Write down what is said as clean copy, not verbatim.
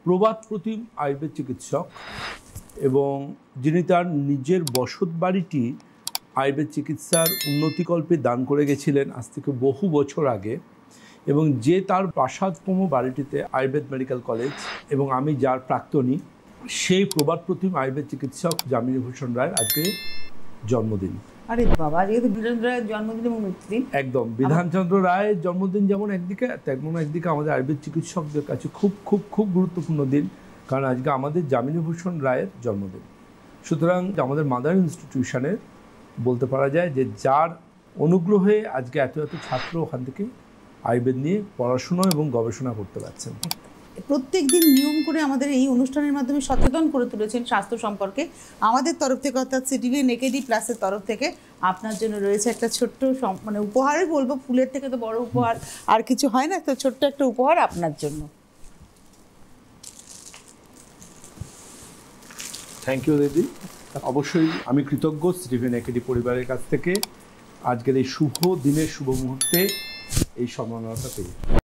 প্রবাদ প্রতিম আয়ুর্বেদ চিকিৎসক এবং যিনি তার নিজের বসত বাড়িটি আয়ুর্বেদ চিকিৎসার উন্নতিকল্পে দান করে গেছিলেন আজ থেকে বহু বছর আগে, এবং যে তার প্রাসাদপম বাড়িটিতে আয়ুর্বেদ মেডিকেল কলেজ এবং আমি যার প্রাক্তনী, সেই প্রবাদ প্রতিম আয়ুর্বেদ চিকিৎসক যামিনীভূষণ রায়ের আজকে জন্মদিন। আরে বাবা, যেহেতু বিধানচন্দ্র রায়ের জন্মদিন এবং মৃত্যুদিন, একদম বিধানচন্দ্র রায়ের জন্মদিন যেমন একদিকে, তেমন একদিকে আমাদের আয়ুর্বেদ চিকিৎসকদের কাছে খুব খুব খুব গুরুত্বপূর্ণ দিন, কারণ আজকে আমাদের যামিনীভূষণ রায়ের জন্মদিন। সুতরাং আমাদের মাদার ইনস্টিটিউশনের বলতে পারা যায় যে যার অনুগ্রহে আজকে এত এত ছাত্র ওখান থেকে আয়ুর্বেদ নিয়ে পড়াশোনা এবং গবেষণা করতে পারছেন। প্রত্যেক দিন নিয়ম করে আমাদের এই অনুষ্ঠানের মাধ্যমে সচেতন করে তুলেছেন স্বাস্থ্য সম্পর্কে। আমাদের তরফ থেকে অর্থাৎ সিটিভিএন একেডি প্লাসের তরফ থেকে আপনার জন্য রয়েছে একটা ছোট্ট মানে উপহারই বলবো, ফুলের থেকে তো বড় উপহার আর কিছু হয় না, তো ছোট্ট একটা উপহার আপনার জন্য। থ্যাংক ইউ দিদি। অবশ্যই আমি কৃতজ্ঞ সিটিভিএন একেডি পরিবারের কাছ থেকে আজকের এই শুভ দিনের শুভ মুহূর্তে এই সম্মাননাটা পেয়ে।